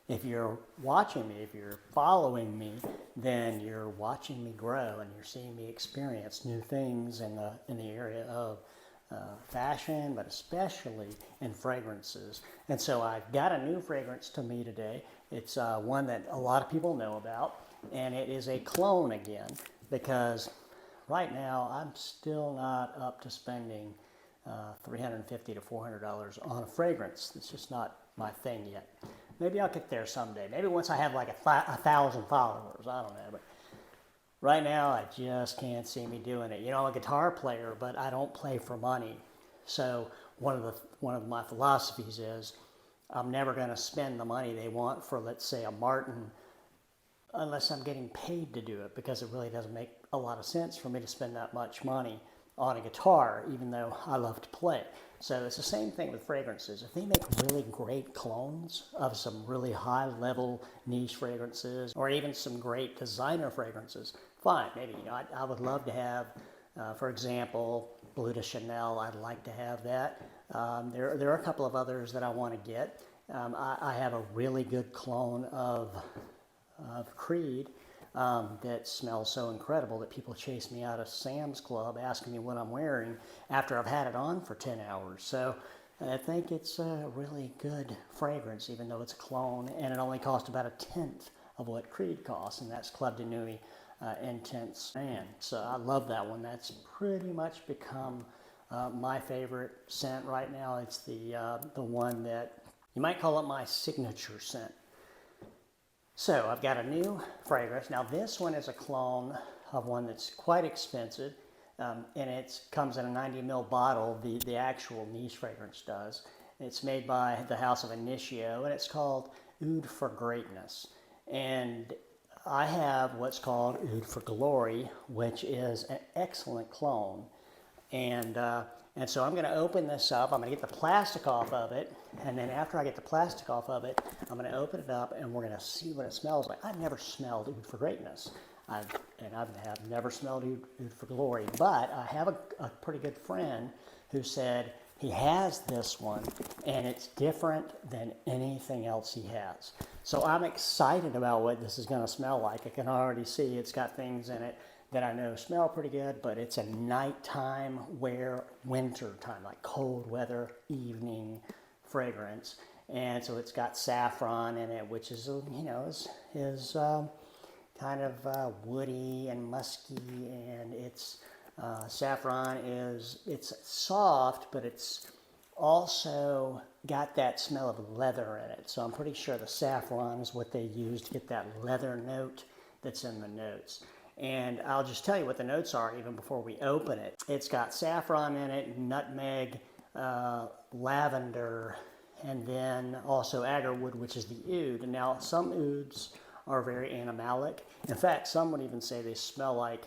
if you're watching me, if you're following me, then you're watching me grow and you're seeing me experience new things in the area of fashion, but especially in fragrances. And so I've got a new fragrance to me today. It's one that a lot of people know about, and it is a clone again, because right now I'm still not up to spending $350 to $400 on a fragrance. It's just not my thing yet. Maybe I'll get there someday. Maybe once I have like 1,000 followers. I don't know. But right now, I just can't see me doing it. You know, I'm a guitar player, but I don't play for money. So one of my philosophies is I'm never going to spend the money they want for, let's say, a Martin, unless I'm getting paid to do it, because it really doesn't make a lot of sense for me to spend that much money on a guitar, even though I love to play. So it's the same thing with fragrances. If they make really great clones of some really high-level niche fragrances, or even some great designer fragrances, fine. Maybe, you know, I would love to have, for example, Bleu de Chanel. I'd like to have that. There are a couple of others that I want to get. I have a really good clone of Creed that smells so incredible that people chase me out of Sam's Club asking me what I'm wearing after I've had it on for 10 hours. So I think it's a really good fragrance, even though it's a clone, and it only cost about 1/10 of what Creed costs, and that's Club de Nuit Intense Man. So I love that one. That's pretty much become my favorite scent right now. It's the one that you might call it my signature scent. So I've got a new fragrance. Now this one is a clone of one that's quite expensive, and it comes in a 90 ml bottle, the actual niche fragrance does. It's made by the house of Initio, and it's called Oud for Greatness. And I have what's called Oud for Glory, which is an excellent clone. And so I'm going to open this up. I'm going to get the plastic off of it. And then after I get the plastic off of it, I'm going to open it up and we're going to see what it smells like. I've never smelled Oud for Greatness. I have never smelled Oud for Glory. But I have a pretty good friend who said he has this one and it's different than anything else he has. So I'm excited about what this is going to smell like. I can already see it's got things in it that I know smell pretty good, but it's a nighttime wear, winter time, like cold weather, evening fragrance. And so it's got saffron in it, which is, you know, is kind of woody and musky, and it's saffron it's soft, but it's also got that smell of leather in it. So I'm pretty sure the saffron is what they use to get that leather note that's in the notes. And I'll just tell you what the notes are even before we open it. It's got saffron in it, nutmeg, lavender, and then also agarwood, which is the oud. And now some ouds are very animalic. In fact, some would even say they smell like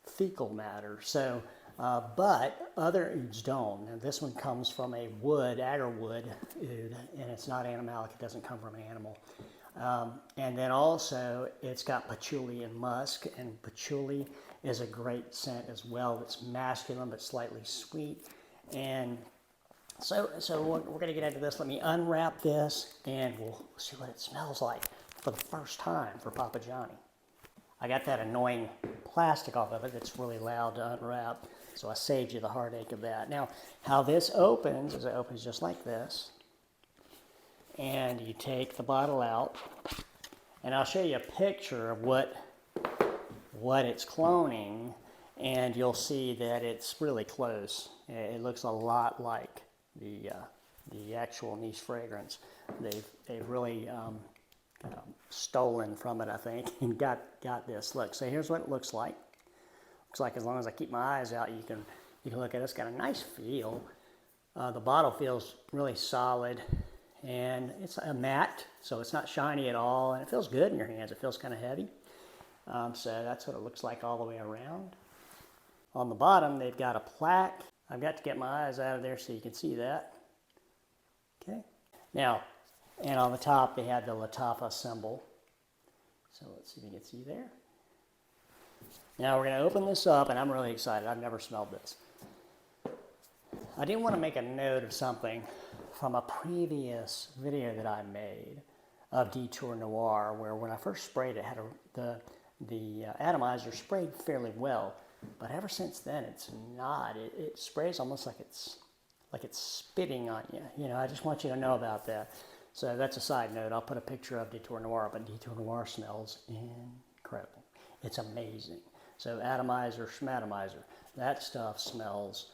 fecal matter. So, but other ouds don't. Now this one comes from a wood, agarwood oud, and it's not animalic. It doesn't come from an animal. And then also it's got patchouli and musk, and patchouli is a great scent as well. It's masculine but slightly sweet. And so we're going to get into this. Let me unwrap this and we'll see what it smells like for the first time for Papa Johnny. I got that annoying plastic off of it that's really loud to unwrap, so I saved you the heartache of that. Now, how this opens is it opens just like this. And you take the bottle out, and I'll show you a picture of what it's cloning, and you'll see that it's really close. It looks a lot like the actual niche fragrance. They've really stolen from it, I think, and got this. Look, so here's what it looks like. Looks like as long as I keep my eyes out, you can look at it. It's got a nice feel. The bottle feels really solid. And it's a matte, so it's not shiny at all, and it feels good in your hands. It feels kind of heavy. So that's what it looks like all the way around. On the bottom, they've got a plaque. I've got to get my eyes out of there so you can see that. Okay. Now, and on the top, they have the Lattafa symbol. So let's see if you can see there. Now we're going to open this up, and I'm really excited. I've never smelled this. I did want to make a note of something from a previous video that I made of Detour Noir, where when I first sprayed it, had the atomizer sprayed fairly well, but ever since then it's not. It sprays almost like it's spitting on you. You know, I just want you to know about that. So that's a side note. I'll put a picture of Detour Noir, but Detour Noir smells incredible. It's amazing. So atomizer, schmatomizer, that stuff smells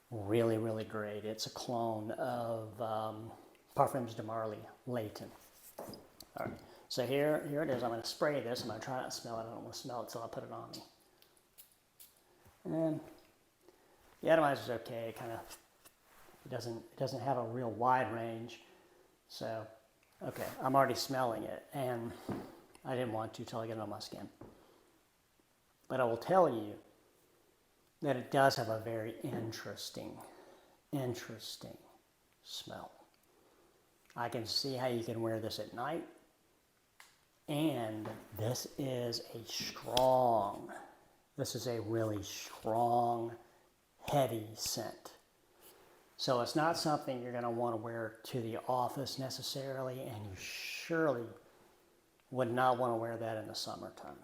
really, really great. It's a clone of Parfums de Marly Layton. All right, so here it is. I'm going to spray this. I'm going to try not to smell it. I don't want to smell it until I put it on me. And the atomizer is okay. It doesn't have a real wide range. So, okay, I'm already smelling it, and I didn't want to till I get it on my skin. But I will tell you that it does have a very interesting smell. I can see how you can wear this at night, and this is a really strong, heavy scent. So it's not something you're going to want to wear to the office necessarily, and you surely would not want to wear that in the summertime.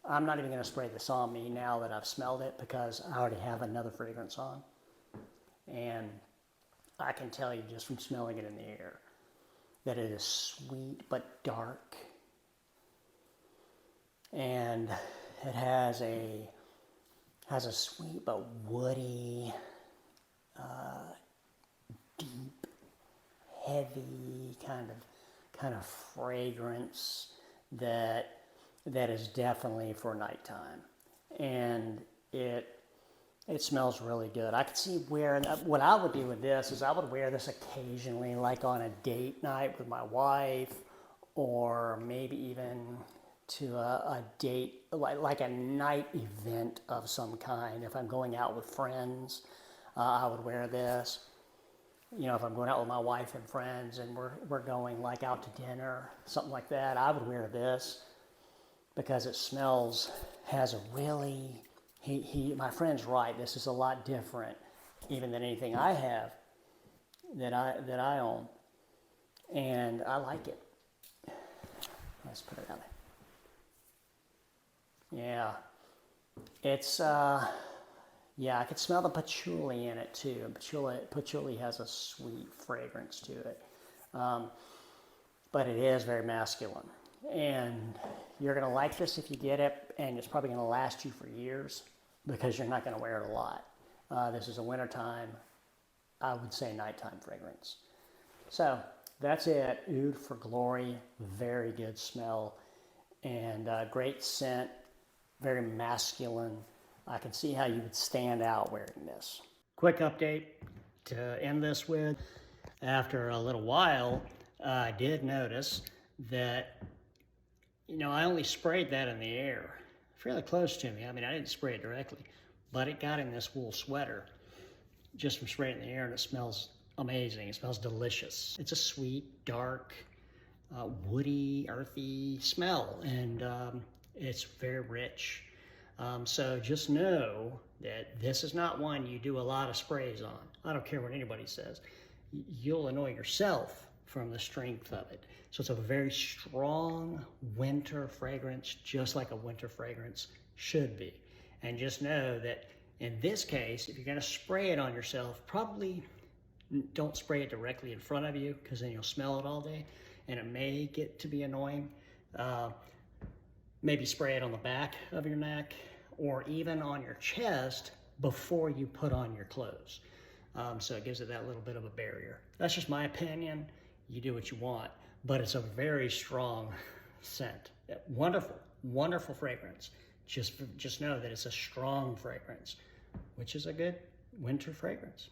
I'm not even going to spray this on me now that I've smelled it, because I already have another fragrance on. And I can tell you just from smelling it in the air that it is sweet but dark. And it has a sweet but woody, deep, heavy kind of fragrance that is definitely for nighttime, and it smells really good. I could see what I would do with this is I would wear this occasionally, like on a date night with my wife, or maybe even to a date, like a night event of some kind. If I'm going out with friends, I would wear this. You know, if I'm going out with my wife and friends and we're going like out to dinner, something like that, I would wear this, because it has a really, my friend's right, this is a lot different even than anything I have that I own, and I like it. Let's put it out there. Yeah, it's yeah, I could smell the patchouli in it too. Patchouli has a sweet fragrance to it, but it is very masculine. And you're going to like this if you get it, and it's probably going to last you for years, because you're not going to wear it a lot. This is a wintertime, I would say nighttime fragrance. So that's it. Oud for Glory. Very good smell, and great scent, very masculine. I can see how you would stand out wearing this. Quick update to end this with. After a little while, I did notice that, you know, I only sprayed that in the air, fairly close to me. I mean, I didn't spray it directly, but it got in this wool sweater just from spraying it in the air, and it smells amazing. It smells delicious. It's a sweet, dark, woody, earthy smell, and it's very rich. So just know that this is not one you do a lot of sprays on. I don't care what anybody says. You'll annoy yourself from the strength of it. So it's a very strong winter fragrance, just like a winter fragrance should be. And just know that in this case, if you're going to spray it on yourself, probably don't spray it directly in front of you, because then you'll smell it all day and it may get to be annoying. Maybe spray it on the back of your neck, or even on your chest before you put on your clothes. So it gives it that little bit of a barrier. That's just my opinion. You do what you want, but it's a very strong scent. Wonderful, wonderful fragrance. Just know that it's a strong fragrance, which is a good winter fragrance.